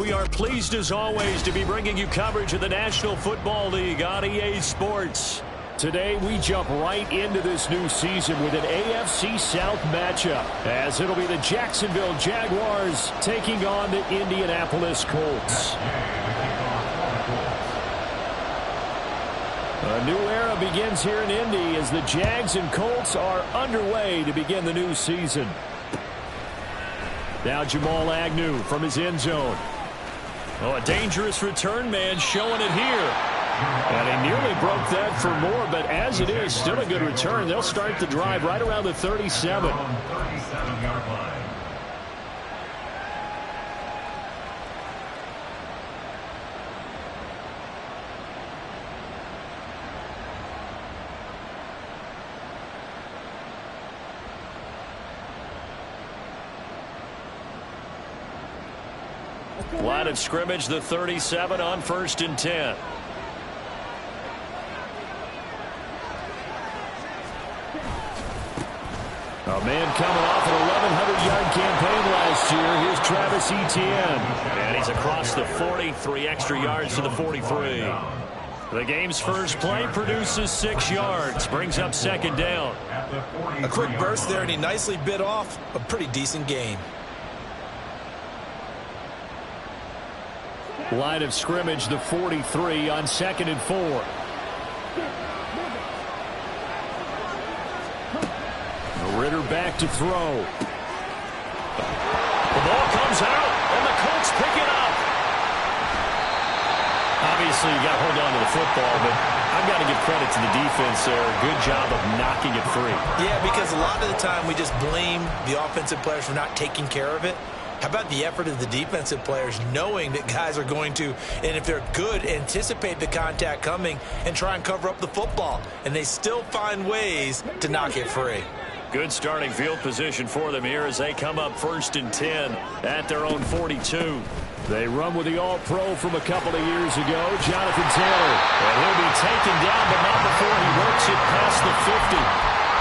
We are pleased as always to be bringing you coverage of the National Football League on EA Sports. Today we jump right into this new season with an AFC South matchup, as it'll be the Jacksonville Jaguars taking on the Indianapolis Colts. A new era begins here in Indy as the Jags and Colts are underway to begin the new season. Now Jamal Agnew from his end zone. Oh, a dangerous return man showing it here. And he nearly broke that for more, but as it is, still a good return. They'll start the drive right around the 37. Line of scrimmage, the 37 on 1st and 10. A man coming off an 1,100-yard campaign last here. Here's Travis Etienne. And he's across the 40, 3 extra yards to the 43. The game's first play produces 6 yards, brings up second down. A quick burst there, and he nicely bit off a pretty decent gain. Line of scrimmage, the 43 on 2nd and 4. Ritter back to throw. The ball comes out, and the Colts pick it up. Obviously, you got to hold on to the football, but I've got to give credit to the defense there. Good job of knocking it free. Yeah, because a lot of the time we just blame the offensive players for not taking care of it. How about the effort of the defensive players knowing that guys are going to, and if they're good, anticipate the contact coming and try and cover up the football. And they still find ways to knock it free. Good starting field position for them here as they come up 1st and 10 at their own 42. They run with the All-Pro from a couple of years ago, Jonathan Taylor. And he'll be taken down, but not before he works it past the 50.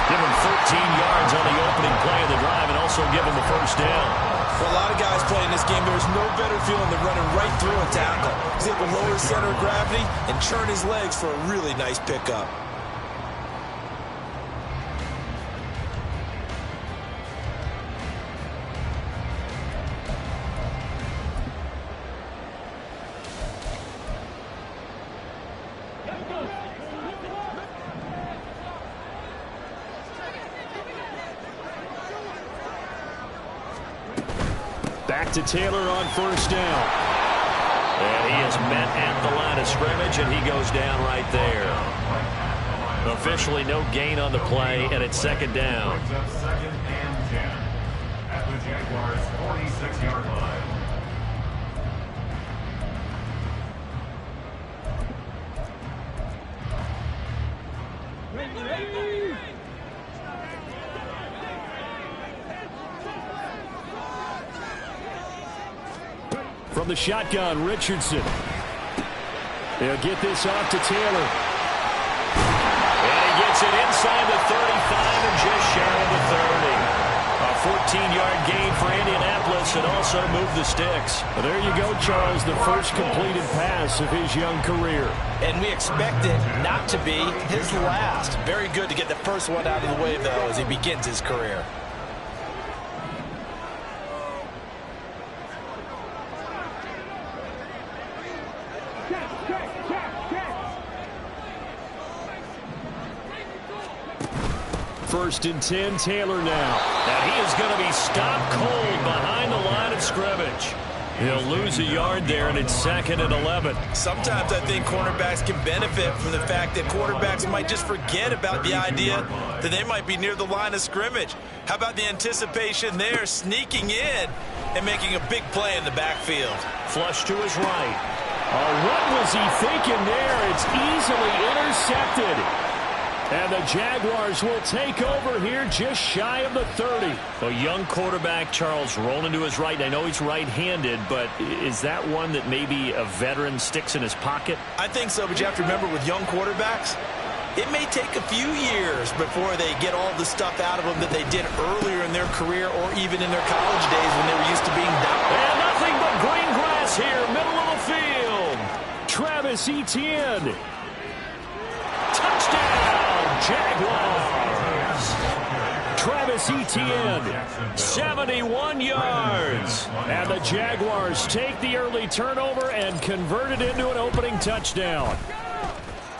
Give him 14 yards on the opening play of the drive and also give him the first down. For a lot of guys playing this game, there's no better feeling than running right through a tackle. He's able to lower his center of gravity and churn his legs for a really nice pickup. Back to Taylor on 1st down. And he is met at the line of scrimmage, and he goes down right there. Officially no gain on the play, and it's 2nd down. 2nd and 10 at the Jaguars' 46-yard line. From the shotgun, Richardson. They'll get this off to Taylor. And he gets it inside the 35 and just shy of the 30. A 14-yard gain for Indianapolis and also move the sticks. Well, there you go, Charles, the first completed pass of his young career. And we expect it not to be his last. Very good to get the first one out of the way, though, as he begins his career. First and 10, Taylor now. And he is going to be stopped cold behind the line of scrimmage. He'll lose a yard there, and it's 2nd and 11. Sometimes I think cornerbacks can benefit from the fact that quarterbacks might just forget about the idea that they might be near the line of scrimmage. How about the anticipation there, sneaking in and making a big play in the backfield? Flush to his right. Oh, what was he thinking there? It's easily intercepted. And the Jaguars will take over here just shy of the 30. A young quarterback, Charles, rolling to his right. I know he's right-handed, but is that one that maybe a veteran sticks in his pocket? I think so, but you have to remember with young quarterbacks, it may take a few years before they get all the stuff out of them that they did earlier in their career or even in their college days when they were used to being dominant. And nothing but green grass here, middle of the field. Travis Etienne. Touchdown! Jaguars. Travis Etienne, 71 yards. And the Jaguars take the early turnover and convert it into an opening touchdown.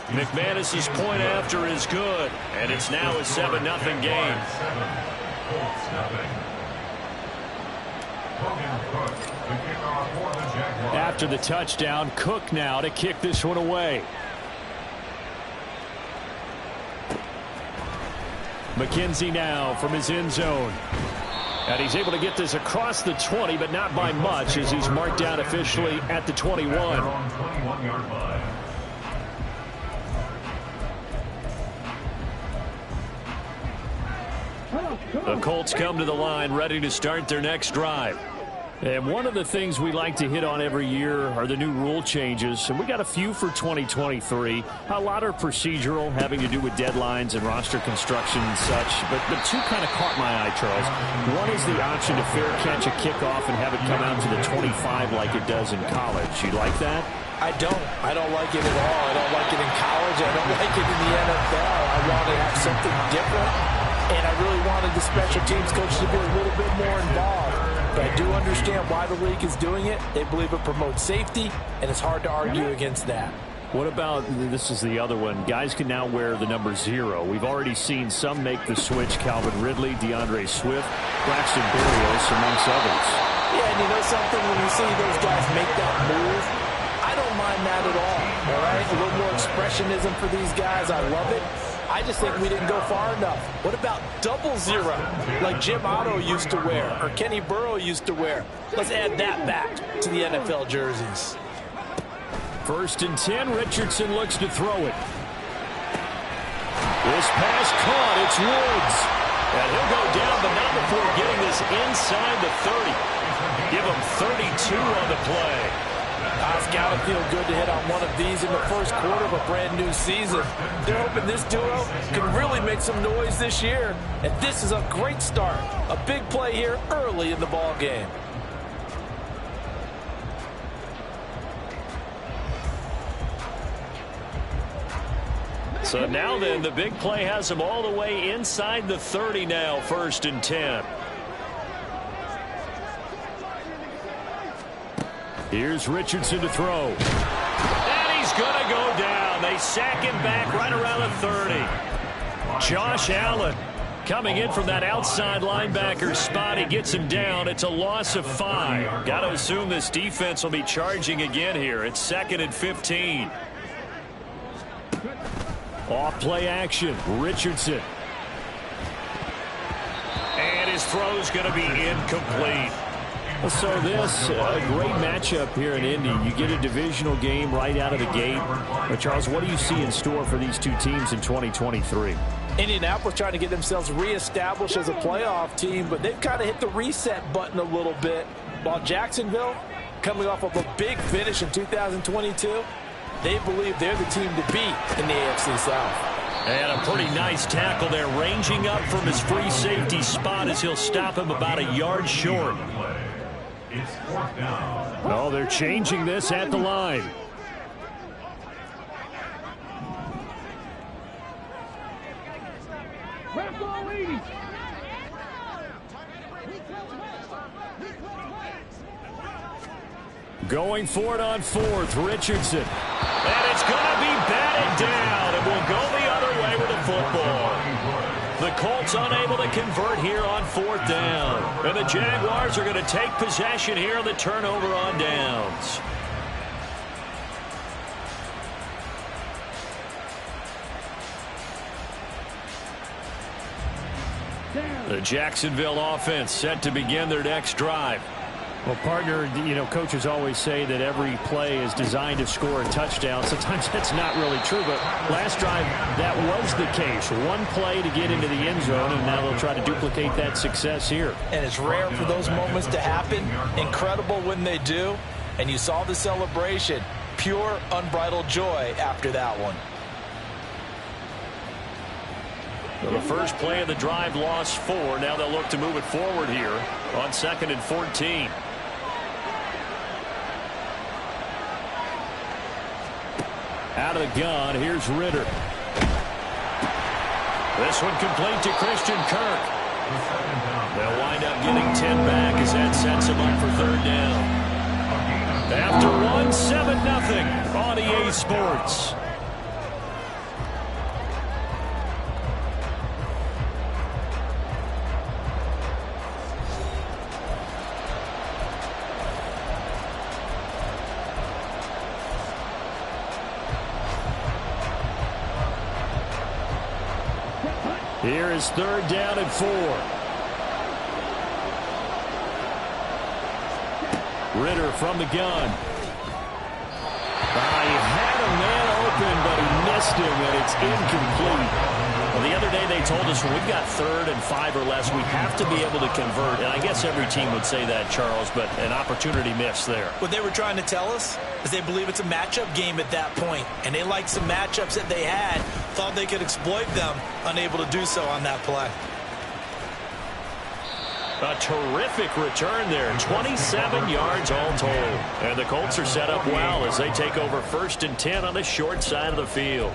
McManus's point after is good, and it's now a 7-0 game. After the touchdown, Cook now to kick this one away. McKenzie now from his end zone. And he's able to get this across the 20, but not by much, as he's marked down officially at the 21. The Colts come to the line ready to start their next drive. And one of the things we like to hit on every year are the new rule changes. And we got a few for 2023. A lot are procedural, having to do with deadlines and roster construction and such. But two kind of caught my eye, Charles. One is the option to fair catch a kickoff and have it come out to the 25 like it does in college. You like that? I don't. I don't like it at all. I don't like it in college. I don't like it in the NFL. I want to have something different. And I really wanted the special teams coach to be a little bit more involved. But I do understand why the league is doing it. They believe it promotes safety, and it's hard to argue against that. What about, this is the other one, guys can now wear the number 0. We've already seen some make the switch, Calvin Ridley, DeAndre Swift, Braxton Berrios, amongst others. Yeah, and you know something, when you see those guys make that move, I don't mind that at all right? A little more expressionism for these guys. I love it. I just think we didn't go far enough. What about 00, like Jim Otto used to wear or Kenny Burrow used to wear? Let's add that back to the NFL jerseys. 1st and 10, Richardson looks to throw it. This pass caught, it's Woods. And he'll go down, but not before getting this inside the 30. Give him 32 on the play. It's got to feel good to hit on one of these in the first quarter of a brand new season. They're hoping this duo can really make some noise this year. And this is a great start. A big play here early in the ball game. So now then, the big play has him all the way inside the 30 now, 1st and 10. Here's Richardson to throw. And he's going to go down. They sack him back right around the 30. Josh Allen coming in from that outside linebacker spot. He gets him down. It's a loss of 5. Got to assume this defense will be charging again here. It's 2nd and 15. Off play action. Richardson. And his throw's going to be incomplete. So this, a great matchup here in Indy. You get a divisional game right out of the gate. But Charles, what do you see in store for these two teams in 2023? Indianapolis trying to get themselves reestablished as a playoff team, but they've kind of hit the reset button a little bit. While Jacksonville, coming off of a big finish in 2022, they believe they're the team to beat in the AFC South. And a pretty nice tackle there, ranging up from his free safety spot as he'll stop him about a yard short. It's 4th down. Oh, they're changing this at the line. Going for it on 4th, Richardson. And it's going to be batted down, and we'll go the other way with the football. The Colts unable to convert here on 4th down. And the Jaguars are going to take possession here on the turnover on downs. The Jacksonville offense set to begin their next drive. Well, partner, you know, coaches always say that every play is designed to score a touchdown. Sometimes that's not really true, but last drive, that was the case. One play to get into the end zone, and now they'll try to duplicate that success here. And it's rare for those moments to happen. Incredible when they do. And you saw the celebration. Pure, unbridled joy after that one. Well, the first play of the drive lost 4. Now they'll look to move it forward here on 2nd and 14. Out of the gun, here's Ritter. This one complete to Christian Kirk. They'll wind up getting 10 back as that sets them up for 3rd down. After 1, 7-0 on EA Sports. Here is 3rd down and 4. Ritter from the gun. He had a man open, but he missed him, and it's incomplete. Well, the other day they told us when we've got 3rd and 5 or less, we have to be able to convert. And I guess every team would say that, Charles, but an opportunity missed there. What they were trying to tell us is they believe it's a matchup game at that point, and they liked some matchups that they had, thought they could exploit them, unable to do so on that play. A terrific return there, 27 yards all told. And the Colts are set up well as they take over 1st and 10 on the short side of the field.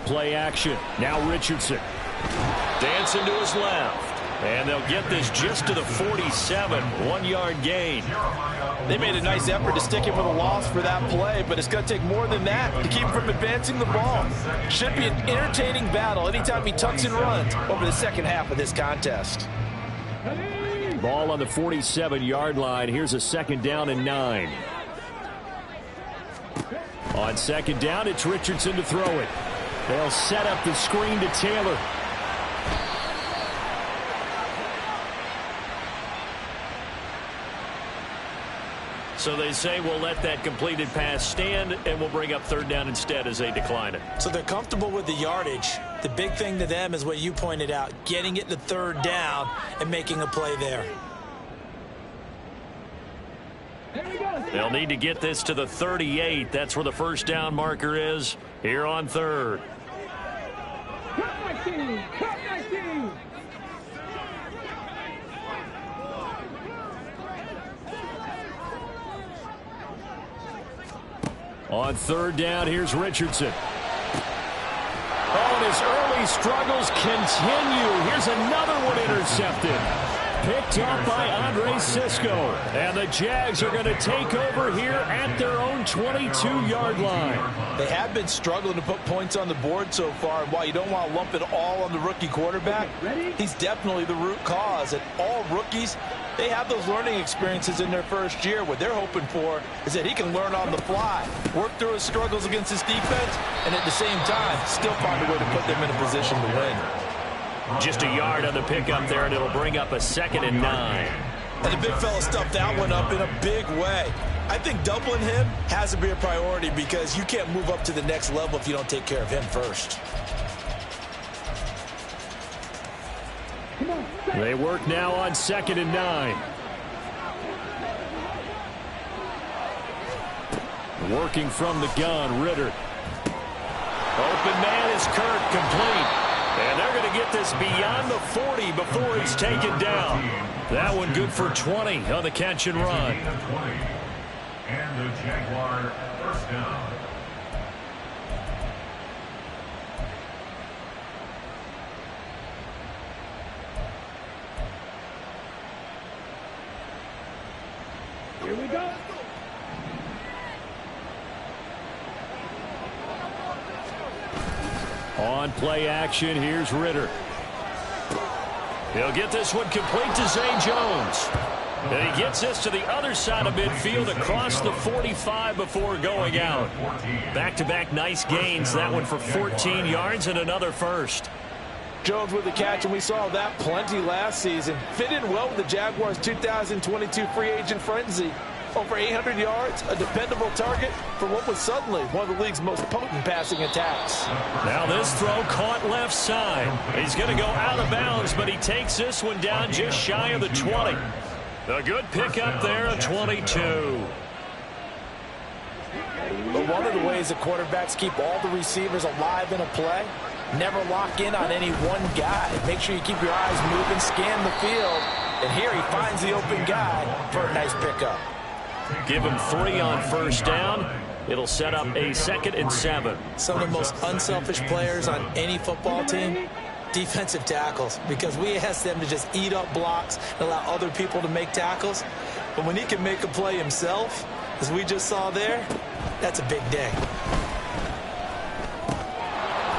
Play action. Now Richardson. Dancing to his left. And they'll get this just to the 47, 1-yard gain. They made a nice effort to stick him with a loss for that play, but it's going to take more than that to keep him from advancing the ball. Should be an entertaining battle anytime he tucks and runs over the second half of this contest. Ball on the 47-yard line. Here's a 2nd down and 9. On 2nd down, it's Richardson to throw it. They'll set up the screen to Taylor. So they say we'll let that completed pass stand, and we'll bring up 3rd down instead as they decline it. So they're comfortable with the yardage. The big thing to them is what you pointed out, getting it to 3rd down and making a play there. They'll need to get this to the 38. That's where the 1st down marker is here on 3rd. On 3rd down, here's Richardson. Oh, and his early struggles continue. Here's another one intercepted. Picked up by Andre Sisco. And the Jags are going to take over here at their own 22-yard line. They have been struggling to put points on the board so far. And while you don't want to lump it all on the rookie quarterback, he's definitely the root cause. And all rookies, they have those learning experiences in their first year. What they're hoping for is that he can learn on the fly, work through his struggles against his defense, and at the same time, still find a way to put them in a position to win. Just a yard on the pickup there, and it'll bring up a 2nd and 9. And the big fella stuffed that one up in a big way. I think doubling him has to be a priority because you can't move up to the next level if you don't take care of him first. They work now on 2nd and 9. Working from the gun, Ritter. Open man is Kirk, complete. And they're going to get this beyond the 40 before it's taken down. That one good for 20 on the catch and run. And the Jaguar 1st down. Here we go. On play action, here's Ritter. He'll get this one complete to Zay Jones. And he gets this to the other side of midfield across the 45 before going out. Back-to-back nice gains. That one for 14 yards and another 1st. Jones with the catch, and we saw that plenty last season. Fit in well with the Jaguars' 2022 free agent frenzy. Over 800 yards, a dependable target for what was suddenly one of the league's most potent passing attacks. Now this throw caught left side. He's going to go out of bounds, but he takes this one down just shy of the 20. A good pickup there of 22. But one of the ways that quarterbacks keep all the receivers alive in a play, never lock in on any one guy. Make sure you keep your eyes moving, scan the field, and here he finds the open guy for a nice pickup. Give him 3 on 1st down. It'll set up a 2nd and 7. Some of the most unselfish players on any football team, defensive tackles, because we ask them to just eat up blocks and allow other people to make tackles. But when he can make a play himself, as we just saw there, that's a big day.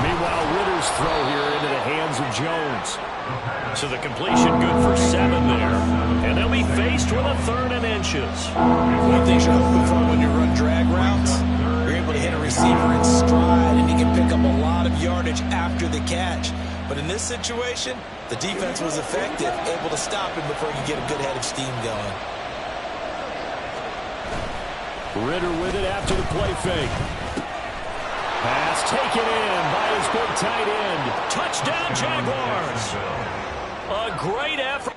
Meanwhile, Ritter's throw here into the hands of Jones. So the completion good for 7 there. And they'll be faced with a 3rd and inches. One thing you're hoping for when you run drag routes, you're able to hit a receiver in stride, and he can pick up a lot of yardage after the catch. But in this situation, the defense was effective, able to stop him before he could get a good head of steam going. Ritter with it after the play fake. Pass taken in by his big tight end. Touchdown, Jaguars. A great effort.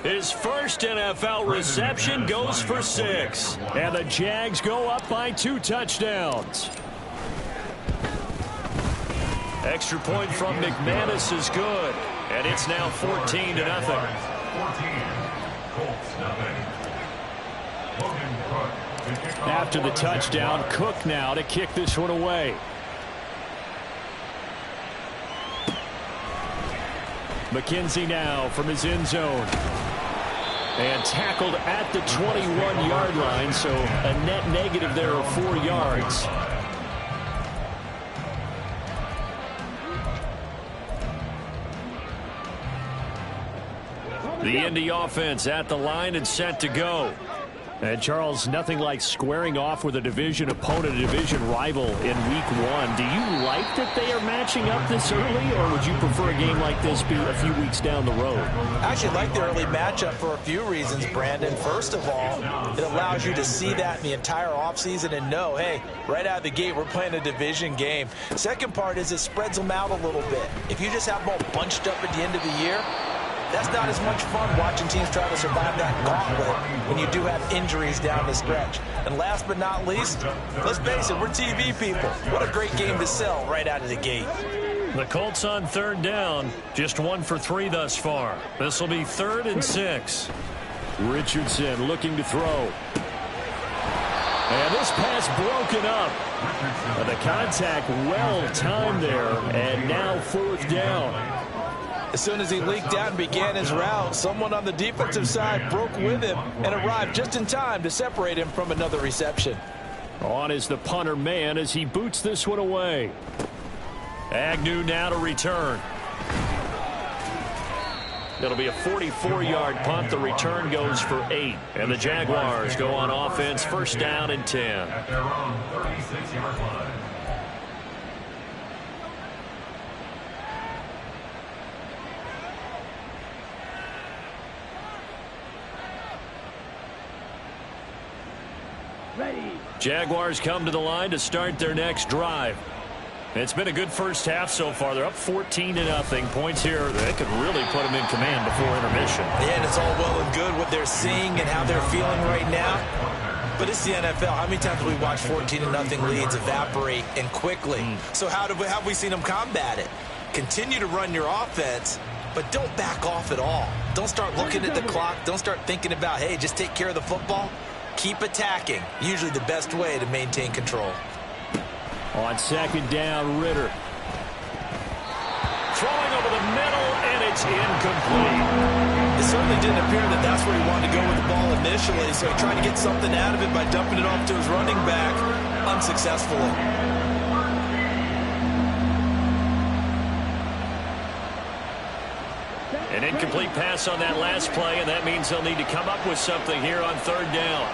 His first NFL reception goes for 6. And the Jags go up by 2 touchdowns. Extra point from McManus is good. And it's now 14-0. After the touchdown, Cook now to kick this one away. McKenzie now from his end zone. And tackled at the 21-yard line, so a net negative there of 4 yards. The Indy offense at the line and set to go. And, Charles, nothing like squaring off with a division opponent, a division rival in Week 1. Do you like that they are matching up this early, or would you prefer a game like this be a few weeks down the road? I actually like the early matchup for a few reasons, Brandon. First of all, it allows you to see that in the entire offseason and know, hey, right out of the gate, we're playing a division game. Second part is it spreads them out a little bit. If you just have them all bunched up at the end of the year, that's not as much fun watching teams try to survive that gauntlet when you do have injuries down the stretch. And last but not least, let's face it, we're TV people. What a great game to sell right out of the gate. The Colts on 3rd down, just 1 for 3 thus far. This will be 3rd and 6. Richardson looking to throw. And this pass broken up. The contact well timed there, and now 4th down. As soon as he leaked out and began his route, someone on the defensive side broke with him and arrived just in time to separate him from another reception. On is the punter man as he boots this one away. Agnew now to return. It'll be a 44-yard punt. The return goes for 8. And the Jaguars go on offense, 1st down and 10. At their own 36-yard line. Ready. Jaguars come to the line to start their next drive. It's been a good first half so far. They're up 14-0. Points here that could really put them in command before intermission. Yeah, and it's all well and good what they're seeing and how they're feeling right now. But it's the NFL. How many times have we watched 14-0 leads evaporate and quickly? So how have we seen them combat it? Continue to run your offense, but don't back off at all. Don't start looking at the clock. Don't start thinking about, hey, just take care of the football. Keep attacking. Usually the best way to maintain control. On 2nd down, Ritter. Throwing over the middle, and it's incomplete. It certainly didn't appear that that's where he wanted to go with the ball initially, so he tried to get something out of it by dumping it off to his running back unsuccessfully. An incomplete pass on that last play, and that means they'll need to come up with something here on 3rd down.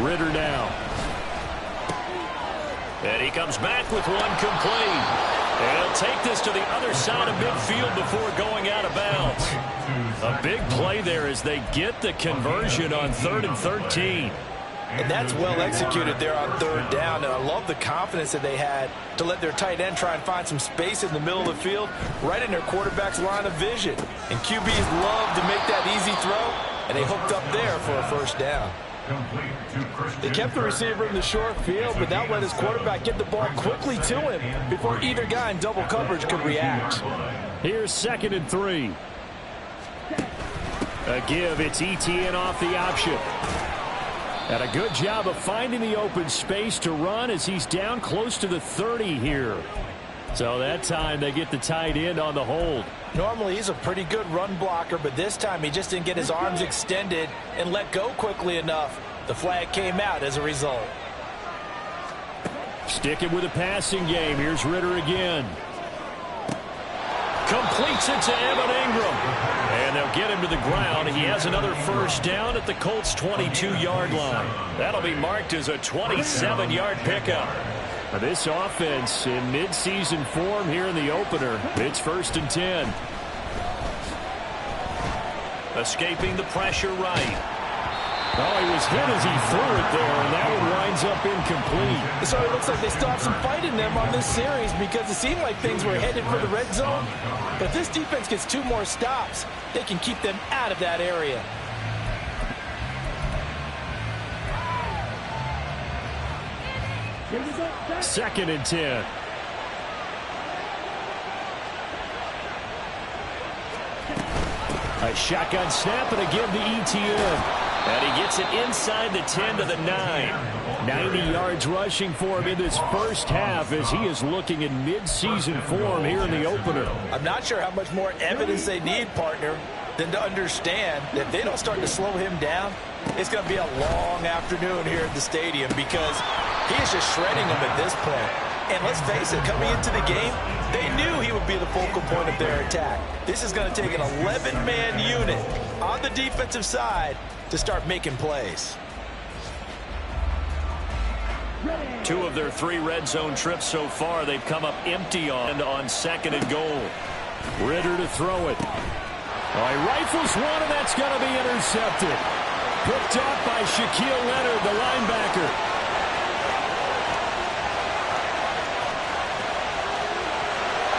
Ritter now. And he comes back with one complete. And he'll take this to the other side of midfield before going out of bounds. A big play there as they get the conversion on 3rd and 13. And that's well executed there on 3rd down. And I love the confidence that they had to let their tight end try and find some space in the middle of the field, right in their quarterback's line of vision. And QBs love to make that easy throw, and they hooked up there for a 1st down. They kept the receiver in the short field, but that let his quarterback get the ball quickly to him before either guy in double coverage could react. Here's 2nd and 3. A give, it's ETN off the option. And a good job of finding the open space to run as he's down close to the 30 here. So that time they get the tight end on the hold. Normally he's a pretty good run blocker, but this time he just didn't get his arms extended and let go quickly enough. The flag came out as a result. Sticking with the passing game. Here's Ritter again. Completes it to Evan Ingram. And they'll get him to the ground. He has another 1st down at the Colts' 22-yard line. That'll be marked as a 27-yard pickup. This offense in midseason form here in the opener. It's 1st and 10. Escaping the pressure right. Oh, he was hit as he threw it there, and that one winds up incomplete. So it looks like they still have some fight in them on this series because it seemed like things were headed for the red zone. But this defense gets 2 more stops. They can keep them out of that area. Here we go. 2nd and 10. A shotgun snap and again to ETN. And he gets it inside the 10 to the 9. 90 yards rushing for him in this first half as he is looking in mid-season form here in the opener. I'm not sure how much more evidence they need, partner, than to understand that if they don't start to slow him down, it's going to be a long afternoon here at the stadium because he is just shredding them at this point. And let's face it, coming into the game, they knew he would be the focal point of their attack. This is going to take an 11-man unit on the defensive side to start making plays. 2 of their 3 red zone trips so far, they've come up empty on 2nd and goal. Ritter to throw it. Oh, he rifles one, and that's going to be intercepted. Picked up by Shaquille Leonard, the linebacker.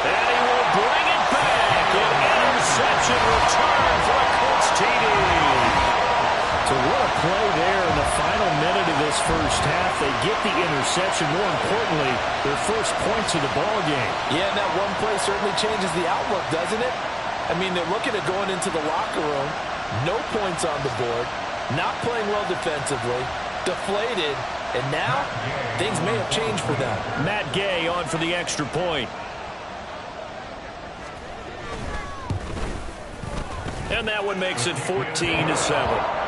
And he will bring it back. An interception return for a Colts TD. So what a play there in the final minute of this first half. They get the interception. More importantly, their first points of the ball game. Yeah, and that one play certainly changes the outlook, doesn't it? I mean, they're looking at going into the locker room, No points on the board. Not playing well defensively. Deflated. And now, things may have changed for them. Matt Gay on for the extra point. And that one makes it 14-7.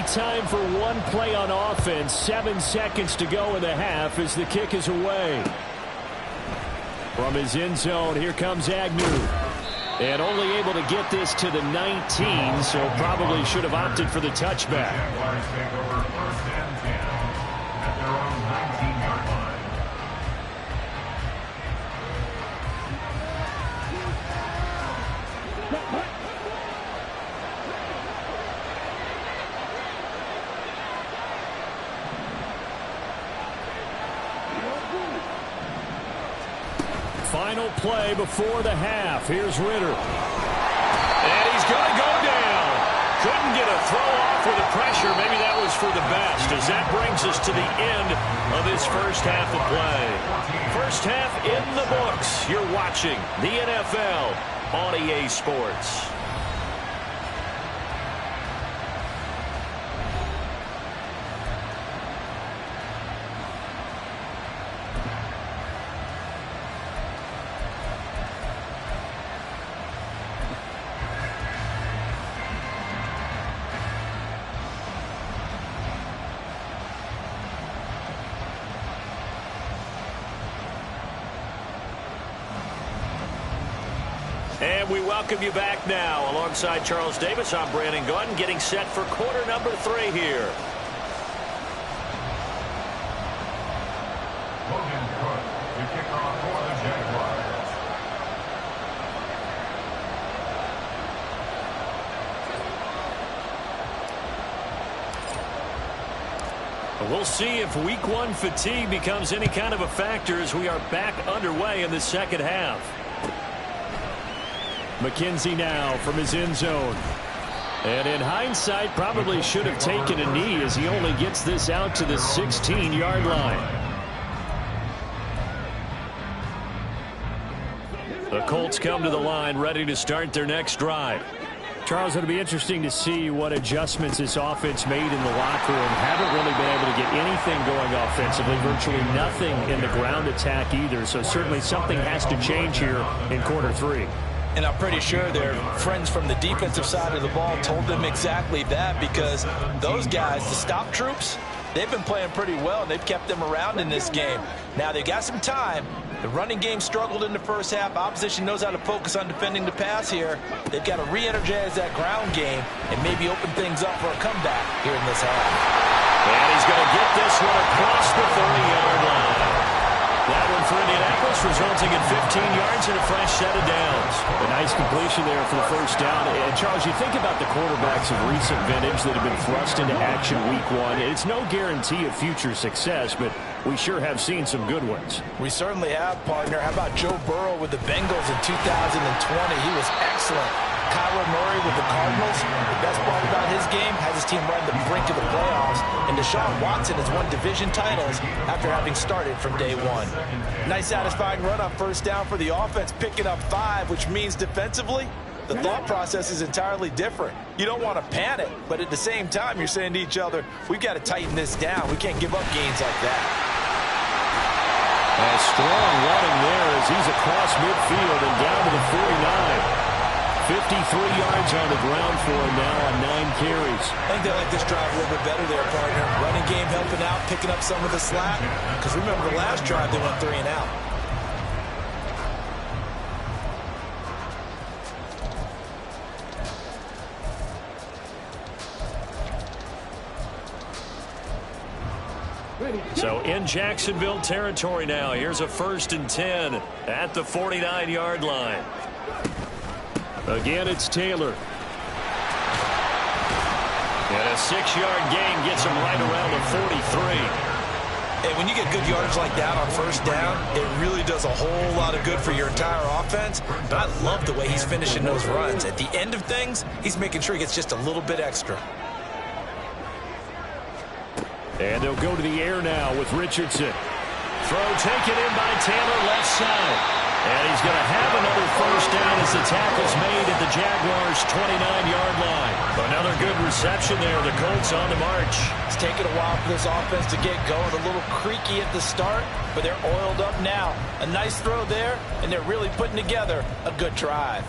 Time for one play on offense. 7 seconds to go in the half as the kick is away. From his end zone, here comes Agnew. And only able to get this to the 19, so probably should have opted for the touchback. Jaguars take over 1st and 10 at their own 19-yard line. Final play before the half. Here's Ritter. And he's going to go down. Couldn't get a throw off with the pressure. Maybe that was for the best, as that brings us to the end of this first half of play. First half in the books. You're watching the NFL on EA Sports. And we welcome you back now. Alongside Charles Davis, I'm Brandon Gunn, getting set for quarter number 3 here. Logan Cook, the kickoff for the Jaguars. We'll see if week 1 fatigue becomes any kind of a factor as we are back underway in the second half. McKenzie now from his end zone. And in hindsight, probably should have taken a knee as he only gets this out to the 16-yard line. The Colts come to the line ready to start their next drive. Charles, it'll be interesting to see what adjustments this offense made in the locker room. Haven't really been able to get anything going offensively, virtually nothing in the ground attack either. So certainly something has to change here in quarter 3. And I'm pretty sure their friends from the defensive side of the ball told them exactly that, because those guys, the stop troops, they've been playing pretty well, and they've kept them around in this game. Now, they've got some time. The running game struggled in the first half. Opposition knows how to focus on defending the pass here. They've got to re-energize that ground game and maybe open things up for a comeback here in this half. And he's going to get this one across the 30-yard line. That one for Indianapolis, resulting in 15 yards and a fresh set of downs. A nice completion there for the first down. And Charles, you think about the quarterbacks of recent vintage that have been thrust into action week 1. It's no guarantee of future success, but we sure have seen some good ones. We certainly have, partner. How about Joe Burrow with the Bengals in 2020? He was excellent. Kyler Murray with the Cardinals. The best part about his game has his team right on the brink of the playoffs. And Deshaun Watson has won division titles after having started from day 1. Nice satisfying run on first down for the offense, picking up 5, which means defensively, the thought process is entirely different. You don't want to panic, but at the same time, you're saying to each other, we've got to tighten this down. We can't give up gains like that. A strong running there as he's across midfield and down to the 49. 53 yards on the ground for him now on 9 carries. I think they like this drive a little bit better there, partner. Running game helping out, picking up some of the slack. Because remember the last drive, they went 3 and out. So in Jacksonville territory now. Here's a 1st and 10 at the 49-yard line. Again, it's Taylor. And a 6-yard gain gets him right around the 43. And when you get good yardage like that on first down, it really does a whole lot of good for your entire offense. But I love the way he's finishing those runs. At the end of things, he's making sure he gets just a little bit extra. And they'll go to the air now with Richardson. Throw taken in by Taylor, left side. And he's going to have another first down as the tackle's made at the Jaguars' 29-yard line. Another good reception there. The Colts on the march. It's taken a while for this offense to get going. A little creaky at the start, but they're oiled up now. A nice throw there, and they're really putting together a good drive.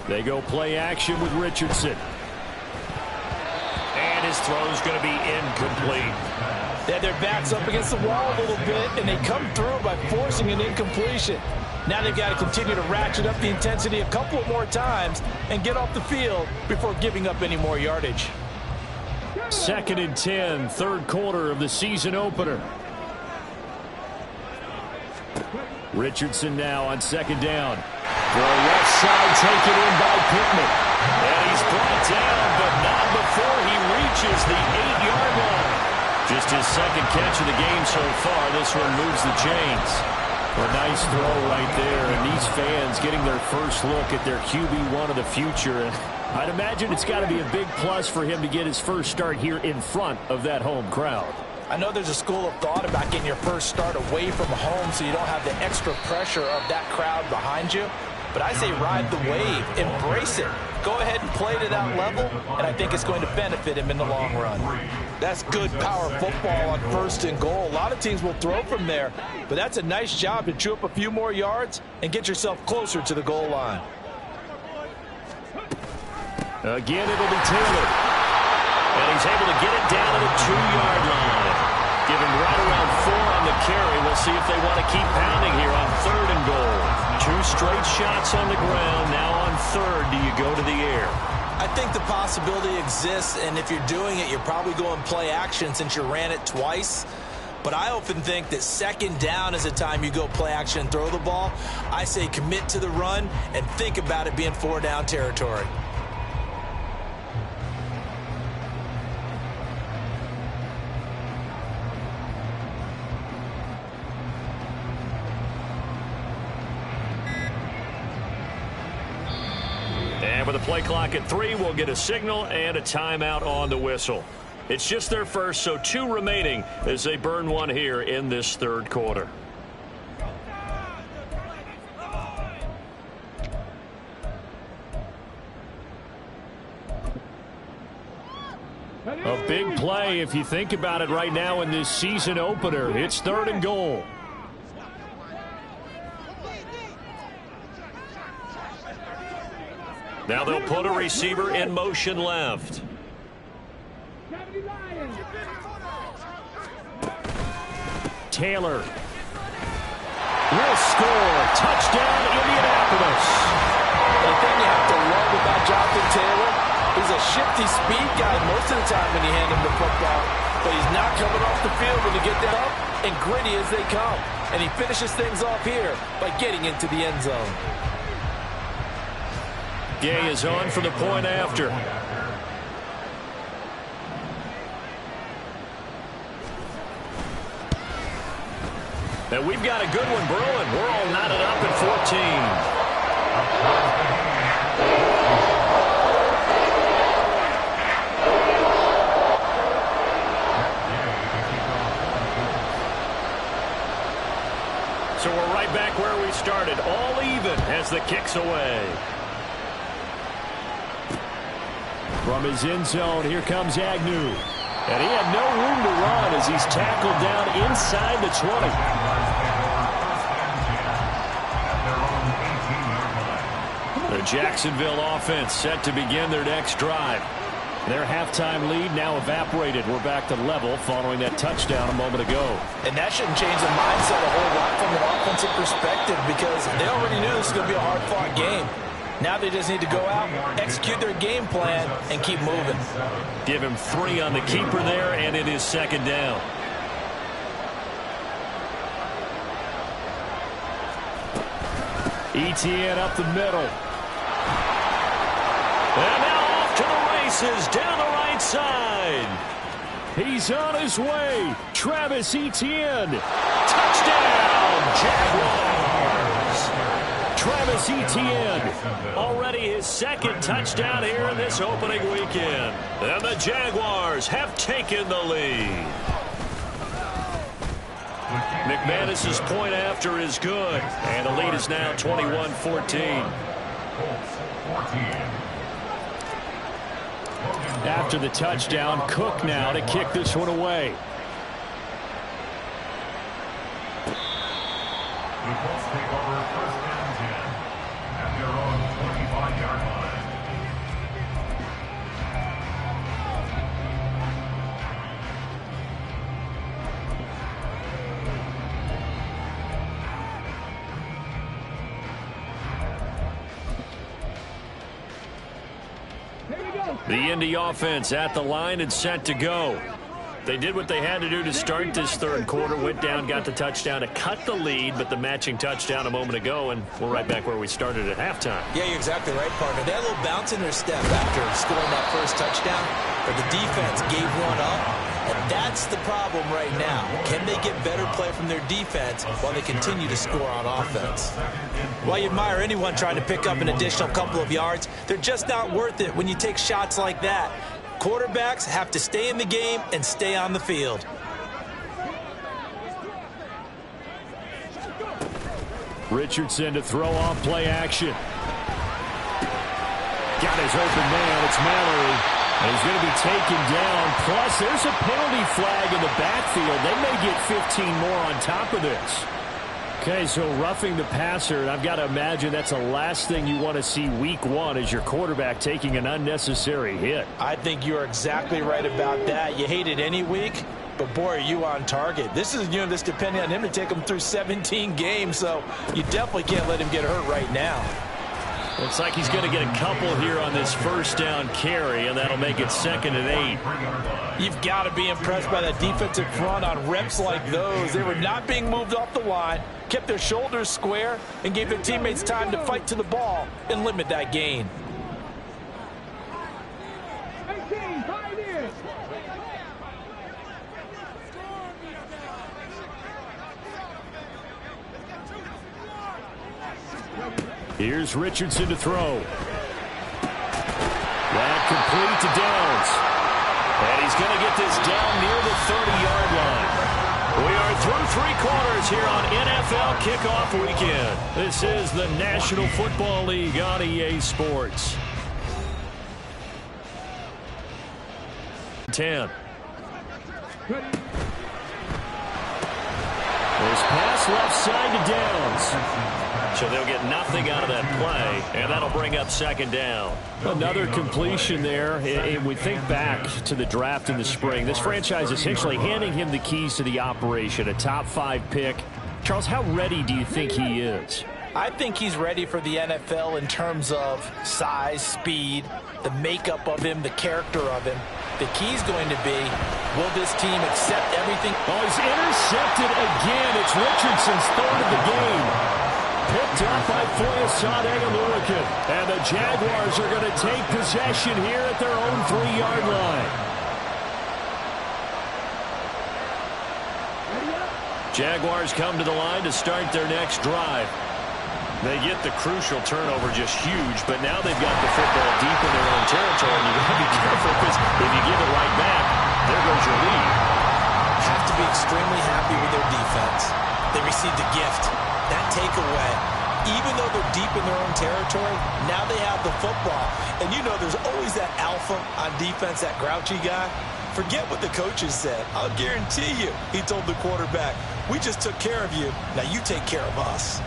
They go play action with Richardson. And his throw's going to be incomplete. They had their backs up against the wall a little bit, and they come through by forcing an incompletion. Now they've got to continue to ratchet up the intensity a couple more times and get off the field before giving up any more yardage. 2nd and 10, third quarter of the season opener. Richardson now on 2nd down. Throw left side taken in by Pittman. And he's brought down, but not before he reaches the 8-yard line. Just his 2nd catch of the game so far. This one moves the chains. A nice throw right there. And these fans getting their first look at their QB1 of the future. And I'd imagine it's got to be a big plus for him to get his first start here in front of that home crowd. I know there's a school of thought about getting your first start away from home so you don't have the extra pressure of that crowd behind you. But I say ride the wave. Embrace it. Go ahead and play to that level, and I think it's going to benefit him in the long run. That's good power football on 1st and goal. A lot of teams will throw from there, but that's a nice job to chew up a few more yards and get yourself closer to the goal line. Again, it'll be Taylor. And he's able to get it down to the 2-yard line. Give him right around 4 on the carry. We'll see if they want to keep pounding here on 3rd and goal. 2 straight shots on the ground. Now on 3rd, do you go to the air? I think the possibility exists, and if you're doing it, you're probably going play action since you ran it twice. But I often think that 2nd down is the time you go play action and throw the ball. I say commit to the run and think about it being 4-down territory. And with a play clock at 3, we'll get a signal and a timeout on the whistle. It's just their first, so 2 remaining as they burn one here in this 3rd quarter. A big play if you think about it right now in this season opener. It's 3rd and goal. Now they'll put a receiver in motion left. Taylor will score. Touchdown, Indianapolis. The thing you have to love about Jonathan Taylor, he's a shifty speed guy most of the time when you hand him the football. But he's not coming off the field when you get that up, and gritty as they come. And he finishes things off here by getting into the end zone. Gay is on for the point after. And we've got a good one brewing. We're all knotted up at 14. So we're right back where we started, all even as the kick's away. From his end zone, here comes Agnew. And he had no room to run as he's tackled down inside the 20. The Jacksonville offense set to begin their next drive. Their halftime lead now evaporated. We're back to level following that touchdown a moment ago. And that shouldn't change the mindset a whole lot from an offensive perspective because they already knew this was going to be a hard-fought game. Now they just need to go out, execute their game plan, and keep moving. Give him 3 on the keeper there, and it is 2nd down. Etienne up the middle. And now off to the races down the right side. He's on his way. Travis Etienne. Touchdown, Jaguars. Travis Etienne, already his second touchdown here in this opening weekend. And the Jaguars have taken the lead. McManus's point after is good. And the lead is now 21-14. After the touchdown, Cook now to kick this one away. The Colts take over first and 10 at their own 25-yard line. The Indy offense at the line and set to go. They did what they had to do to start this third quarter. Went down, got the touchdown to cut the lead, but the matching touchdown a moment ago, and we're right back where we started at halftime. Yeah, you're exactly right, partner. They had a little bounce in their step after scoring that first touchdown, but the defense gave one up, and that's the problem right now. Can they get better play from their defense while they continue to score on offense? While you admire anyone trying to pick up an additional couple of yards, they're just not worth it when you take shots like that. Quarterbacks have to stay in the game and stay on the field. Richardson to throw off play action. Got his open man. It's Mallory. And he's going to be taken down. Plus, there's a penalty flag in the backfield. They may get 15 more on top of this. Okay, so roughing the passer, and I've got to imagine that's the last thing you want to see week one as your quarterback taking an unnecessary hit. I think you're exactly right about that. You hate it any week, but boy, are you on target. This is, this depending on him to take him through 17 games, so you definitely can't let him get hurt right now. Looks like he's going to get a couple here on this first down carry, and that'll make it 2nd and 8. You've got to be impressed by that defensive front on reps like those. They were not being moved off the line, kept their shoulders square, and gave their teammates time to fight to the ball and limit that gain. 18, Pioneers. Here's Richardson to throw. That complete to Downs. And he's going to get this down near the 30-yard line. We are through 3 quarters here on NFL Kickoff Weekend. This is the National Football League on EA Sports. 10. This pass left side to Downs. So they'll get nothing out of that play, and that'll bring up 2nd down. Another completion there. And we think back to the draft in the spring. This franchise essentially handing him the keys to the operation, a top 5 pick. Charles, how ready do you think he is? I think he's ready for the NFL in terms of size, speed, the makeup of him, the character of him. The key's going to be, will this team accept everything? Oh, he's intercepted again. It's Richardson's 3rd of the game. Picked up by Foyesade-Oluokun. And the Jaguars are going to take possession here at their own 3-yard line. Jaguars come to the line to start their next drive. They get the crucial turnover, just huge, but now they've got the football deep in their own territory, and you've got to be careful because if you give it right back, there goes your lead. Have to be extremely happy with their defense. They received a gift. That takeaway, even though they're deep in their own territory, now they have the football. And there's always that alpha on defense, that grouchy guy. Forget what the coaches said. I'll guarantee you, he told the quarterback, we just took care of you. Now you take care of us.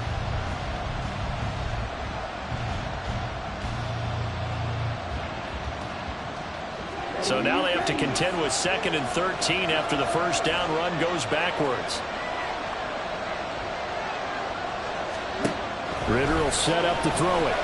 So now they have to contend with 2nd and 13 after the first down run goes backwards. Ritter will set up to throw it.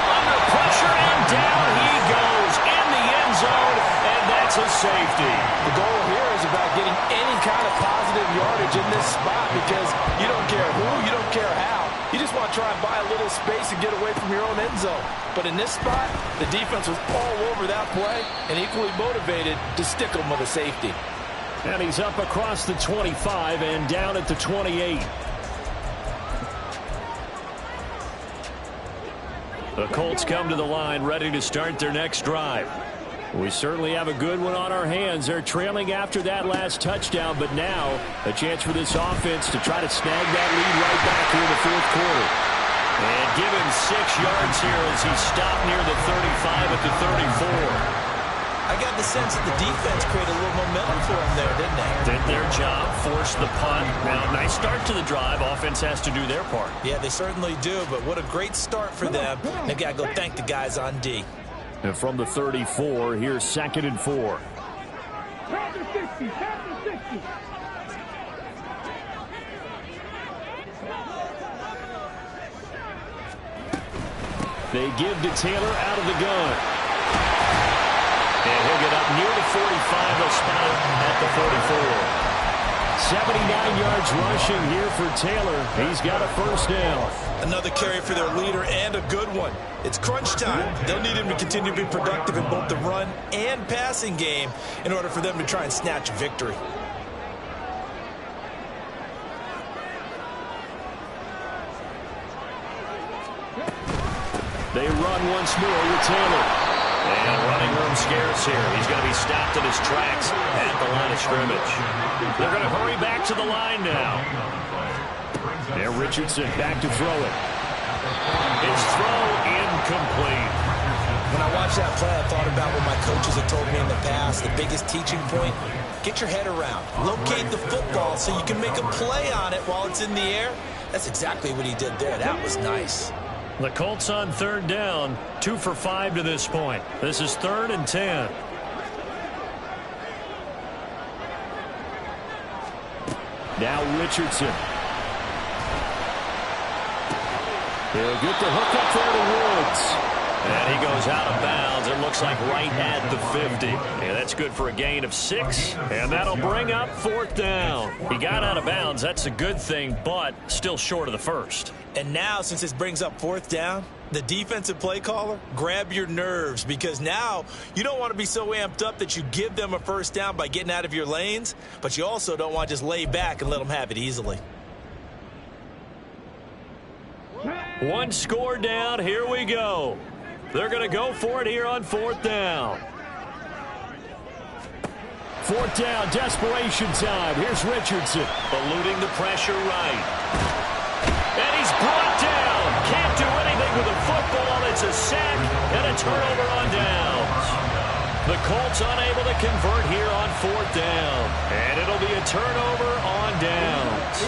Under pressure, and down he goes in the end zone, and that's a safety. The goal here is about getting any kind of positive yardage in this spot because you don't care who, you don't care how. You just want to try and buy a little space and get away from your own end zone. But in this spot, the defense was all over that play and equally motivated to stick them with a safety. And he's up across the 25 and down at the 28. The Colts come to the line ready to start their next drive. We certainly have a good one on our hands. They're trailing after that last touchdown, but now a chance for this offense to try to snag that lead right back here in the fourth quarter. And give him 6 yards here as he stopped near the 35 at the 34. I got the sense that the defense created a little momentum for him there, didn't they? Did their job, forced the punt. Now, nice start to the drive. Offense has to do their part. Yeah, they certainly do, but what a great start for them. They've got to go thank the guys on D. And from the 34, here's 2nd and 4. Pass the 60, pass the 60. They give to Taylor out of the gun. And he'll get up near the 45. They'll spot it at the 44. 79 yards rushing here for Taylor. He's got a first down. Another carry for their leader and a good one. It's crunch time. They'll need him to continue to be productive in both the run and passing game in order for them to try and snatch a victory. They run once more with Taylor. And running room scarce here. He's going to be stopped in his tracks at the line of scrimmage. They're going to hurry back to the line now. There, Richardson back to throw it. His throw incomplete. When I watched that play, I thought about what my coaches have told me in the past. The biggest teaching point, get your head around. Locate the football so you can make a play on it while it's in the air. That's exactly what he did there. That was nice. The Colts on 3rd down, 2 for 5 to this point. This is 3rd and 10. Now Richardson. He'll get the hook up there to Woods. And he goes out of bounds. It looks like right at the 50. Yeah, that's good for a gain of 6. And that'll bring up 4th down. He got out of bounds. That's a good thing, but still short of the first. And now, since this brings up 4th down, the defensive play caller, grab your nerves, because now you don't want to be so amped up that you give them a first down by getting out of your lanes, but you also don't want to just lay back and let them have it easily. 1 score down. Here we go. They're going to go for it here on 4th down. 4th down, desperation time. Here's Richardson. Eluding the pressure right. And he's brought down. Can't do anything with the football. It's a sack and a turnover on downs. The Colts unable to convert here on 4th down. And it'll be a turnover on downs.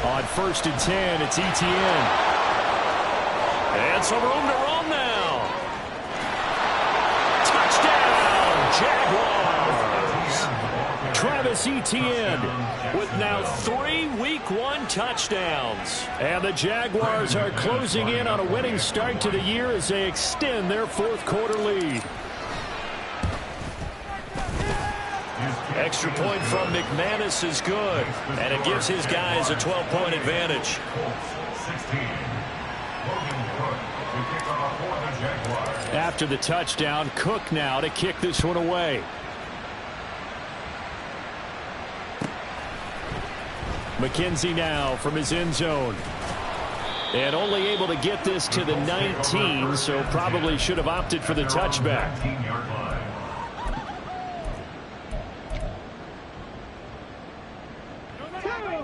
On 1st and 10, it's Etienne. And some room to roam now. Touchdown, Jaguars. Travis Etienne with now 3 Week 1 touchdowns. And the Jaguars are closing in on a winning start to the year as they extend their 4th quarter lead. Extra point from McManus is good, and it gives his guys a 12-point advantage. After the touchdown, Cook now to kick this one away. McKenzie now from his end zone. And only able to get this to the 19, so probably should have opted for the touchback.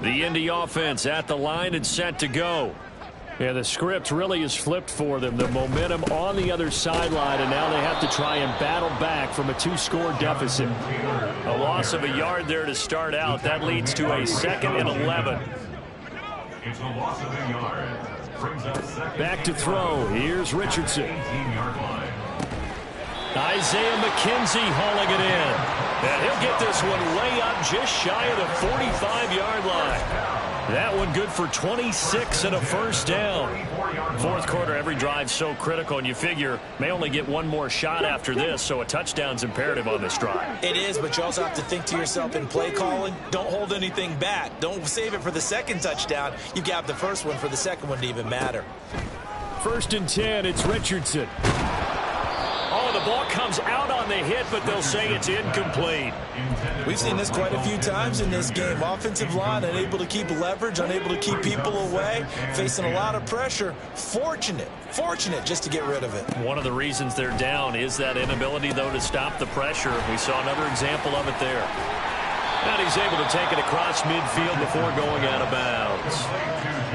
The Indy offense at the line and set to go. Yeah, the script really is flipped for them. The momentum on the other sideline, and now they have to try and battle back from a 2-score deficit. A loss of a yard there to start out. That leads to a 2nd and 11. It's a loss of a yard. Back to throw. Here's Richardson. Isaiah McKenzie hauling it in. And he'll get this one way up just shy of the 45-yard line. That one good for 26 and a first down. Fourth quarter, every drive so critical, and you figure may only get one more shot after this, so a touchdown's imperative on this drive. It is, but you also have to think to yourself in play calling, don't hold anything back. Don't save it for the second touchdown. You got the first one for the second one to even matter. First and 10, it's Richardson. Oh, the ball comes out on the hit, but they'll say it's incomplete. We've seen this quite a few times in this game. Offensive line unable to keep leverage, unable to keep people away, facing a lot of pressure. Fortunate just to get rid of it. One of the reasons they're down is that inability, though, to stop the pressure. We saw another example of it there. And he's able to take it across midfield before going out of bounds.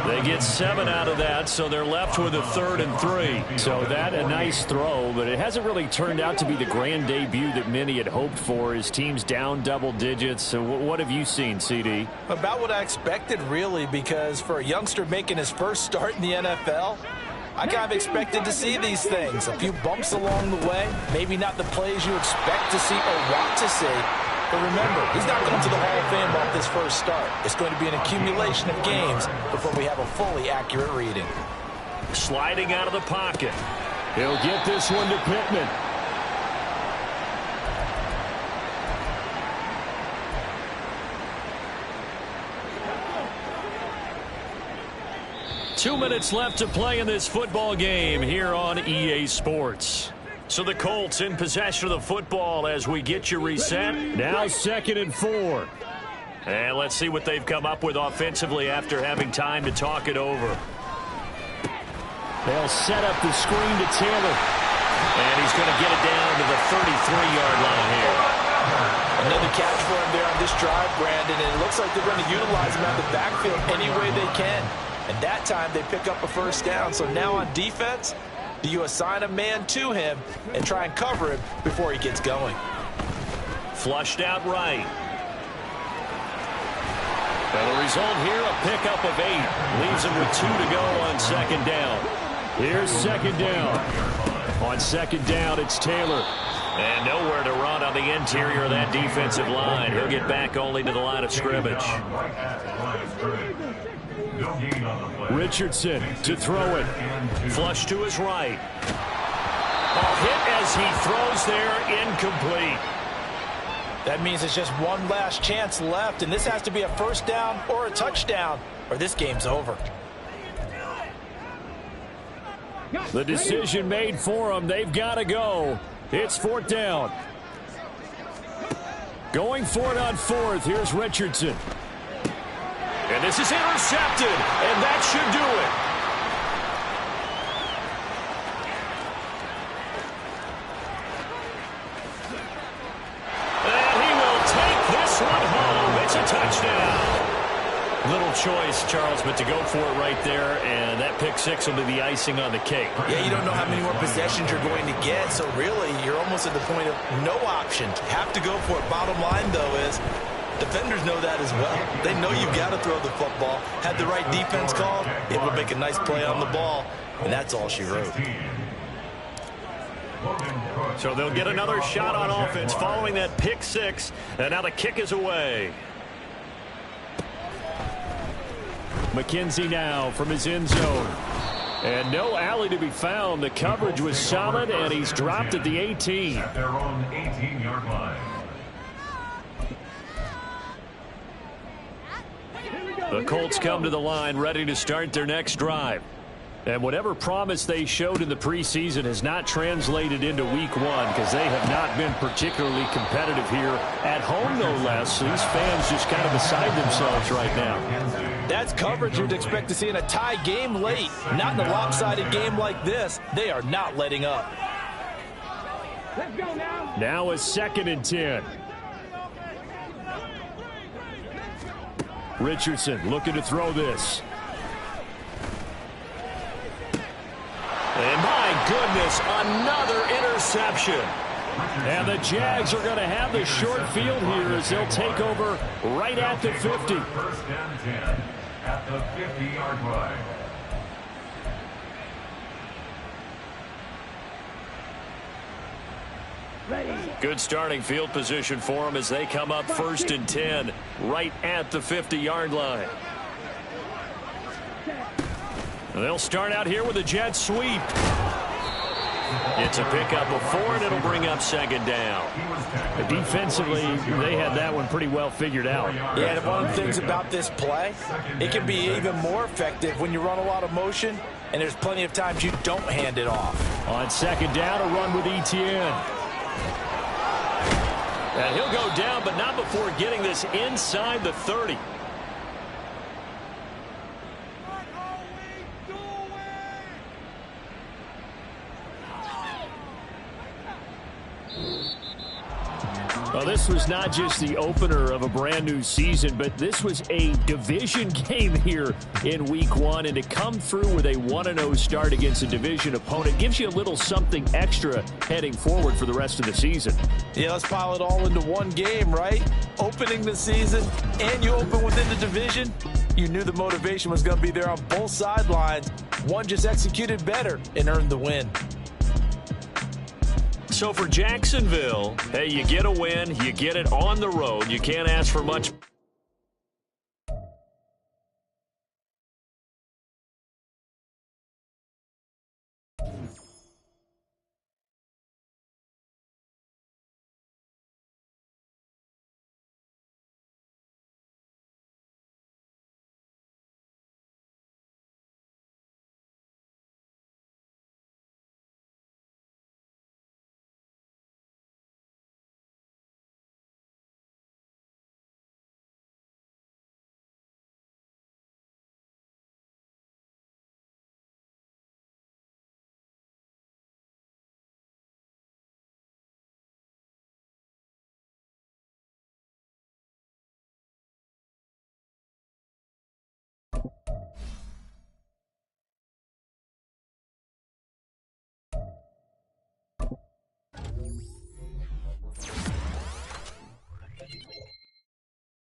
They get 7 out of that, so they're left with a 3rd and 3. So that a nice throw, but it hasn't really turned out to be the grand debut that many had hoped for. His team's down double digits. So what have you seen, CD? About what I expected, really, because for a youngster making his first start in the NFL, I kind of expected to see these things. A few bumps along the way, maybe not the plays you expect to see or want to see. But remember, he's not going to the Hall of Fame off this first start. It's going to be an accumulation of games before we have a fully accurate reading. Sliding out of the pocket. He'll get this one to Pittman. Two minutes left to play in this football game here on EA Sports. So the Colts in possession of the football as we get you reset. Now 2nd and 4. And let's see what they've come up with offensively after having time to talk it over. They'll set up the screen to Taylor. And he's going to get it down to the 33-yard line here. Another catch for him there on this drive, Brandon. And it looks like they're going to utilize him out of the backfield any way they can. And that time they pick up a first down. So now on defense, do you assign a man to him and try and cover him before he gets going? Flushed out right. Well, the result here, a pickup of 8. Leaves him with 2 to go on 2nd down. Here's 2nd down. On 2nd down, it's Taylor. And nowhere to run on the interior of that defensive line. He'll get back only to the line of scrimmage. Richardson to throw it. Flush to his right. Hit as he throws there, incomplete. That means it's just one last chance left, and this has to be a first down or a touchdown, or this game's over. The decision made for them. They've got to go. It's 4th down. Going for it on 4th. Here's Richardson. And this is intercepted, and that should do it. And he will take this one home. It's a touchdown. Little choice, Charles, but to go for it right there, and that pick 6 will be the icing on the cake. Yeah, you don't know how many more possessions you're going to get, so really you're almost at the point of no option. Have to go for it. Bottom line, though, is defenders know that as well. They know you've got to throw the football. Had the right defense called, it will make a nice play on the ball, and that's all she wrote. So they'll get another shot on offense following that pick 6, and now the kick is away. McKenzie now from his end zone. And no alley to be found. The coverage was solid, and he's dropped at the 18. At their own 18-yard line. The Colts come to the line ready to start their next drive. And whatever promise they showed in the preseason has not translated into week 1 because they have not been particularly competitive here at home, no less. So these fans just kind of beside themselves right now. That's coverage you'd expect to see in a tie game late. Not in a lopsided game like this. They are not letting up. Let's go now. Now a 2nd and 10. Richardson looking to throw this. And my goodness, another interception. And the Jags are going to have the short field here as they'll take over right at the 50. First and 10 at the 50-yard line. Good starting field position for them as they come up 1st and 10 right at the 50-yard line. They'll start out here with a jet sweep. It's a pickup of 4, and it'll bring up second down. Defensively, they had that one pretty well figured out. Yeah, and one of the things about this play, it can be even more effective when you run a lot of motion, and there's plenty of times you don't hand it off. On second down, a run with Etienne. And he'll go down, but not before getting this inside the 30. Well, this was not just the opener of a brand new season, but this was a division game here in week 1. And to come through with a 1-0 start against a division opponent gives you a little something extra heading forward for the rest of the season. Yeah, let's pile it all into one game, right? Opening the season, and you open within the division. You knew the motivation was going to be there on both sidelines. One just executed better and earned the win. So for Jacksonville, hey, you get a win, you get it on the road. You can't ask for much